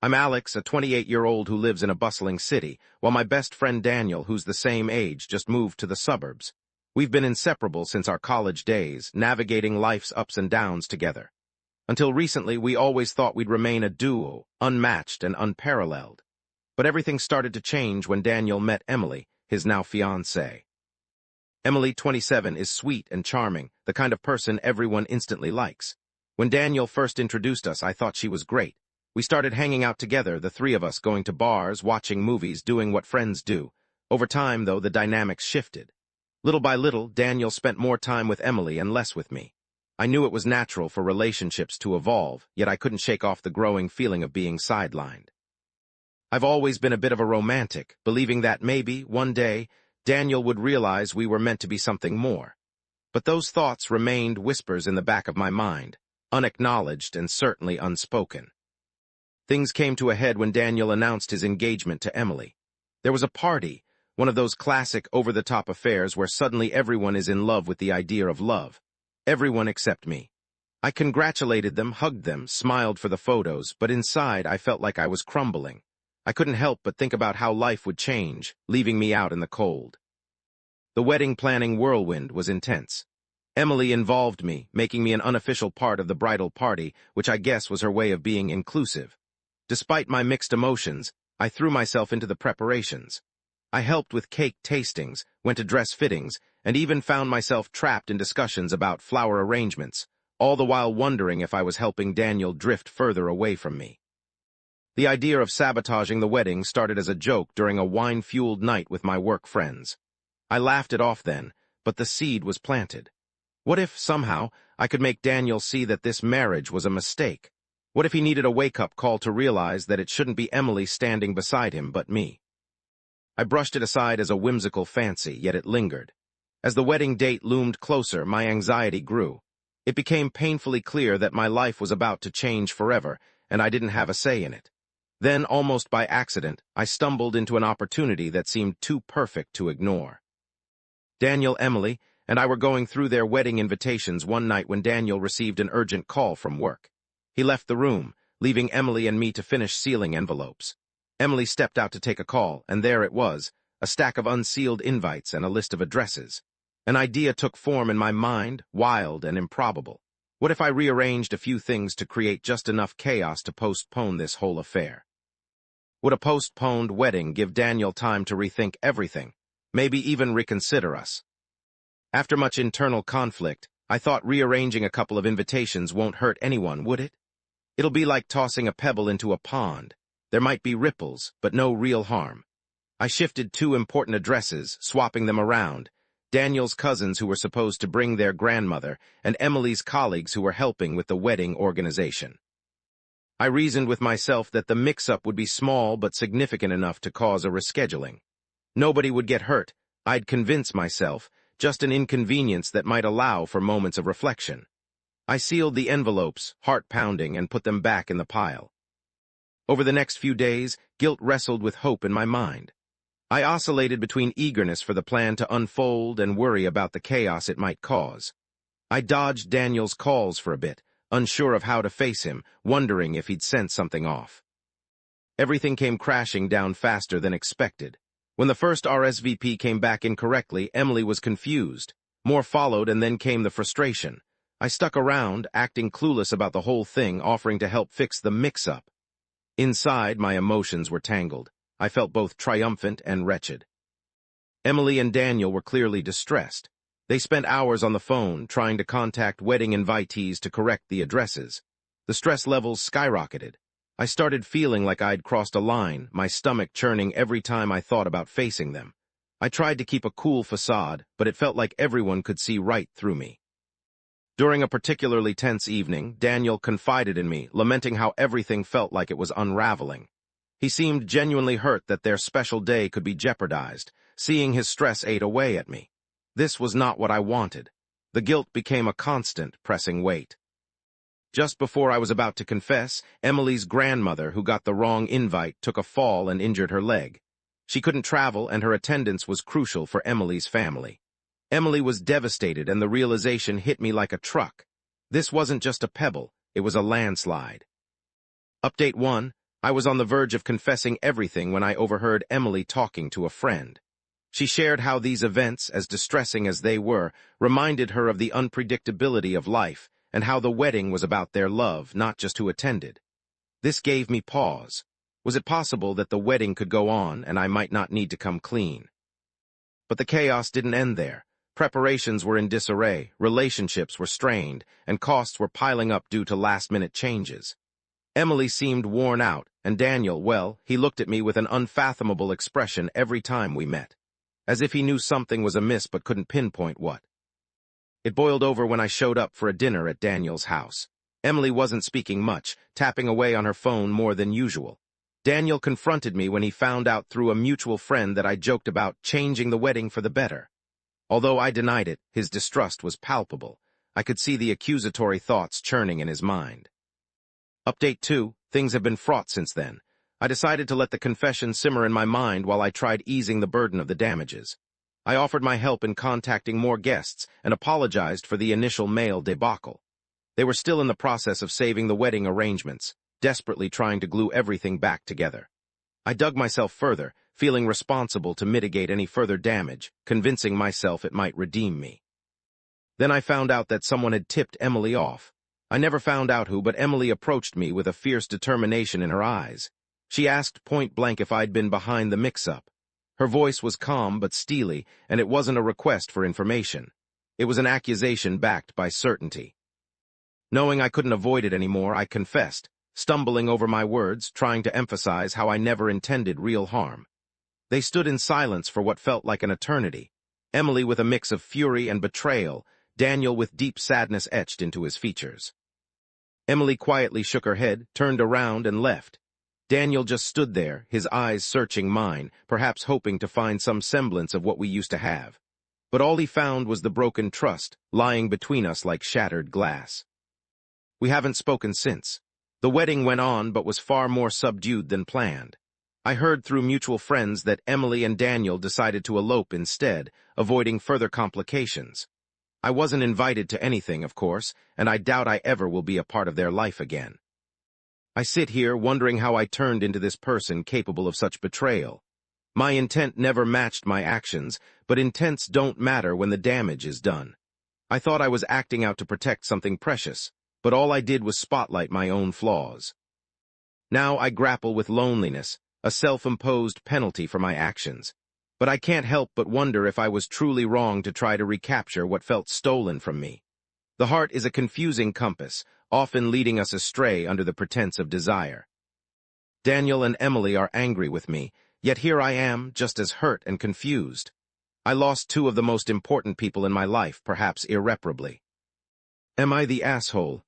I'm Alex, a 28-year-old who lives in a bustling city, while my best friend Daniel, who's the same age, just moved to the suburbs. We've been inseparable since our college days, navigating life's ups and downs together. Until recently, we always thought we'd remain a duo, unmatched and unparalleled. But everything started to change when Daniel met Emily, his now fiancée. Emily, 27, is sweet and charming, the kind of person everyone instantly likes. When Daniel first introduced us, I thought she was great. We started hanging out together, the three of us going to bars, watching movies, doing what friends do. Over time, though, the dynamics shifted. Little by little, Daniel spent more time with Emily and less with me. I knew it was natural for relationships to evolve, yet I couldn't shake off the growing feeling of being sidelined. I've always been a bit of a romantic, believing that maybe, one day, Daniel would realize we were meant to be something more. But those thoughts remained whispers in the back of my mind, unacknowledged and certainly unspoken. Things came to a head when Daniel announced his engagement to Emily. There was a party, one of those classic over-the-top affairs where suddenly everyone is in love with the idea of love. Everyone except me. I congratulated them, hugged them, smiled for the photos, but inside I felt like I was crumbling. I couldn't help but think about how life would change, leaving me out in the cold. The wedding planning whirlwind was intense. Emily involved me, making me an unofficial part of the bridal party, which I guess was her way of being inclusive. Despite my mixed emotions, I threw myself into the preparations. I helped with cake tastings, went to dress fittings, and even found myself trapped in discussions about flower arrangements, all the while wondering if I was helping Daniel drift further away from me. The idea of sabotaging the wedding started as a joke during a wine-fueled night with my work friends. I laughed it off then, but the seed was planted. What if, somehow, I could make Daniel see that this marriage was a mistake? What if he needed a wake-up call to realize that it shouldn't be Emily standing beside him but me? I brushed it aside as a whimsical fancy, yet it lingered. As the wedding date loomed closer, my anxiety grew. It became painfully clear that my life was about to change forever, and I didn't have a say in it. Then, almost by accident, I stumbled into an opportunity that seemed too perfect to ignore. Daniel, Emily, and I were going through their wedding invitations one night when Daniel received an urgent call from work. He left the room, leaving Emily and me to finish sealing envelopes. Emily stepped out to take a call, and there it was, a stack of unsealed invites and a list of addresses. An idea took form in my mind, wild and improbable. What if I rearranged a few things to create just enough chaos to postpone this whole affair? Would a postponed wedding give Daniel time to rethink everything, maybe even reconsider us? After much internal conflict, I thought rearranging a couple of invitations won't hurt anyone, would it? It'll be like tossing a pebble into a pond. There might be ripples, but no real harm. I shifted 2 important addresses, swapping them around. Daniel's cousins who were supposed to bring their grandmother, and Emily's colleagues who were helping with the wedding organization. I reasoned with myself that the mix-up would be small but significant enough to cause a rescheduling. Nobody would get hurt, I'd convince myself, just an inconvenience that might allow for moments of reflection. I sealed the envelopes, heart-pounding, and put them back in the pile. Over the next few days, guilt wrestled with hope in my mind. I oscillated between eagerness for the plan to unfold and worry about the chaos it might cause. I dodged Daniel's calls for a bit, unsure of how to face him, wondering if he'd sent something off. Everything came crashing down faster than expected. When the first RSVP came back incorrectly, Emily was confused. More followed, and then came the frustration. I stuck around, acting clueless about the whole thing, offering to help fix the mix-up. Inside, my emotions were tangled. I felt both triumphant and wretched. Emily and Daniel were clearly distressed. They spent hours on the phone, trying to contact wedding invitees to correct the addresses. The stress levels skyrocketed. I started feeling like I'd crossed a line, my stomach churning every time I thought about facing them. I tried to keep a cool facade, but it felt like everyone could see right through me. During a particularly tense evening, Daniel confided in me, lamenting how everything felt like it was unraveling. He seemed genuinely hurt that their special day could be jeopardized. Seeing his stress ate away at me. This was not what I wanted. The guilt became a constant, pressing weight. Just before I was about to confess, Emily's grandmother, who got the wrong invite, took a fall and injured her leg. She couldn't travel, and her attendance was crucial for Emily's family. Emily was devastated, and the realization hit me like a truck. This wasn't just a pebble, it was a landslide. Update 1. I was on the verge of confessing everything when I overheard Emily talking to a friend. She shared how these events, as distressing as they were, reminded her of the unpredictability of life and how the wedding was about their love, not just who attended. This gave me pause. Was it possible that the wedding could go on and I might not need to come clean? But the chaos didn't end there. Preparations were in disarray, relationships were strained, and costs were piling up due to last-minute changes. Emily seemed worn out, and Daniel, well, he looked at me with an unfathomable expression every time we met, as if he knew something was amiss but couldn't pinpoint what. It boiled over when I showed up for a dinner at Daniel's house. Emily wasn't speaking much, tapping away on her phone more than usual. Daniel confronted me when he found out through a mutual friend that I joked about changing the wedding for the better. Although I denied it, his distrust was palpable. I could see the accusatory thoughts churning in his mind. Update 2, things have been fraught since then. I decided to let the confession simmer in my mind while I tried easing the burden of the damages. I offered my help in contacting more guests and apologized for the initial mail debacle. They were still in the process of saving the wedding arrangements, desperately trying to glue everything back together. I dug myself further, feeling responsible to mitigate any further damage, convincing myself it might redeem me. Then I found out that someone had tipped Emily off. I never found out who, but Emily approached me with a fierce determination in her eyes. She asked point-blank if I'd been behind the mix-up. Her voice was calm but steely, and it wasn't a request for information. It was an accusation backed by certainty. Knowing I couldn't avoid it anymore, I confessed, stumbling over my words, trying to emphasize how I never intended real harm. They stood in silence for what felt like an eternity, Emily with a mix of fury and betrayal, Daniel with deep sadness etched into his features. Emily quietly shook her head, turned around, and left. Daniel just stood there, his eyes searching mine, perhaps hoping to find some semblance of what we used to have. But all he found was the broken trust, lying between us like shattered glass. We haven't spoken since. The wedding went on but was far more subdued than planned. I heard through mutual friends that Emily and Daniel decided to elope instead, avoiding further complications. I wasn't invited to anything, of course, and I doubt I ever will be a part of their life again. I sit here wondering how I turned into this person capable of such betrayal. My intent never matched my actions, but intents don't matter when the damage is done. I thought I was acting out to protect something precious, but all I did was spotlight my own flaws. Now I grapple with loneliness, a self-imposed penalty for my actions. But I can't help but wonder if I was truly wrong to try to recapture what felt stolen from me. The heart is a confusing compass, often leading us astray under the pretense of desire. Daniel and Emily are angry with me, yet here I am, just as hurt and confused. I lost two of the most important people in my life, perhaps irreparably. Am I the asshole,